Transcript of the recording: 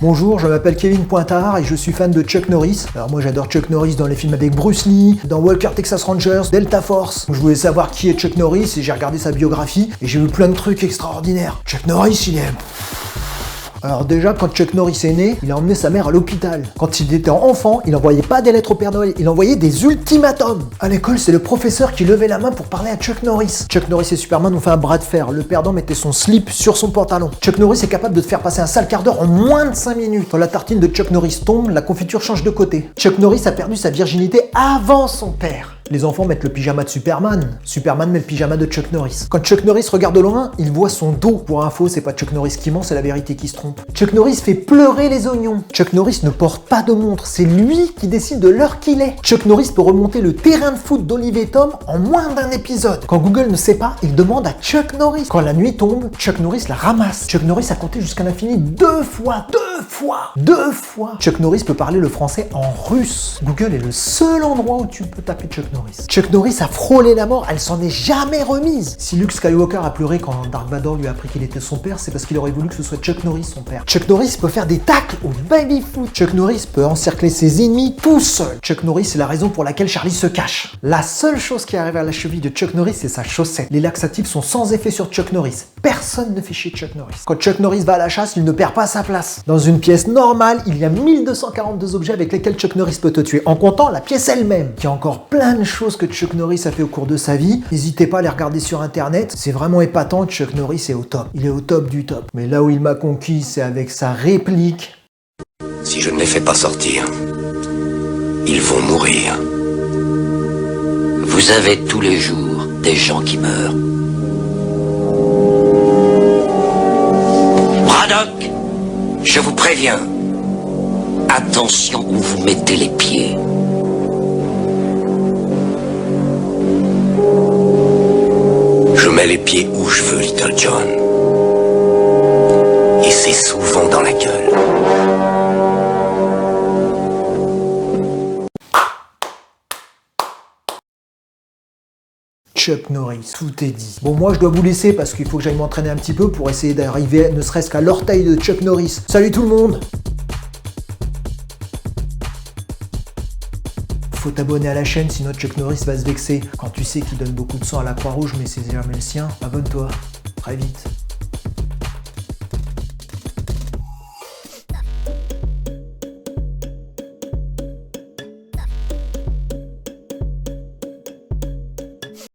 Bonjour, je m'appelle Kevin Pointard et je suis fan de Chuck Norris. Alors moi j'adore Chuck Norris dans les films avec Bruce Lee, dans Walker Texas Rangers, Delta Force. Je voulais savoir qui est Chuck Norris et j'ai regardé sa biographie et j'ai vu plein de trucs extraordinaires. Chuck Norris, il est... Alors déjà, quand Chuck Norris est né, il a emmené sa mère à l'hôpital. Quand il était enfant, il n'envoyait pas des lettres au Père Noël, il envoyait des ultimatums. À l'école, c'est le professeur qui levait la main pour parler à Chuck Norris. Chuck Norris et Superman ont fait un bras de fer. Le perdant mettait son slip sur son pantalon. Chuck Norris est capable de te faire passer un sale quart d'heure en moins de 5 minutes. Quand la tartine de Chuck Norris tombe, la confiture change de côté. Chuck Norris a perdu sa virginité avant son père. Les enfants mettent le pyjama de Superman. Superman met le pyjama de Chuck Norris. Quand Chuck Norris regarde de loin, il voit son dos. Pour info, c'est pas Chuck Norris qui ment, c'est la vérité qui se trompe. Chuck Norris fait pleurer les oignons. Chuck Norris ne porte pas de montre, c'est lui qui décide de l'heure qu'il est. Chuck Norris peut remonter le terrain de foot d'Olive et Tom en moins d'un épisode. Quand Google ne sait pas, il demande à Chuck Norris. Quand la nuit tombe, Chuck Norris la ramasse. Chuck Norris a compté jusqu'à l'infini 2 fois. Chuck Norris peut parler le français en russe. Google est le seul endroit où tu peux taper Chuck Norris. Chuck Norris a frôlé la mort, elle s'en est jamais remise. Si Luke Skywalker a pleuré quand Dark Vador lui a appris qu'il était son père, c'est parce qu'il aurait voulu que ce soit Chuck Norris son père. Chuck Norris peut faire des tacles au baby-foot. Chuck Norris peut encercler ses ennemis tout seul. Chuck Norris est la raison pour laquelle Charlie se cache. La seule chose qui arrive à la cheville de Chuck Norris, c'est sa chaussette. Les laxatifs sont sans effet sur Chuck Norris. Personne ne fait chier Chuck Norris. Quand Chuck Norris va à la chasse, il ne perd pas sa place. Dans une pièce normale, il y a 1242 objets avec lesquels Chuck Norris peut te tuer, en comptant la pièce elle-même. Il y a encore plein de choses que Chuck Norris a fait au cours de sa vie. N'hésitez pas à les regarder sur internet. C'est vraiment épatant, Chuck Norris est au top. Il est au top du top. Mais là où il m'a conquis, c'est avec sa réplique. Si je ne les fais pas sortir, ils vont mourir. Vous avez tous les jours des gens qui meurent. Braddock, je vous préviens. Attention où vous mettez les pieds. Je mets les pieds où je veux, Little John. Et c'est souvent dans la gueule. Chuck Norris, tout est dit. Bon, moi je dois vous laisser parce qu'il faut que j'aille m'entraîner un petit peu pour essayer d'arriver ne serait-ce qu'à l'orteil de Chuck Norris. Salut tout le monde! Faut t'abonner à la chaîne, sinon Chuck Norris va se vexer. Quand tu sais qu'il donne beaucoup de sang à la Croix-Rouge mais c'est jamais le sien, abonne-toi. Très vite.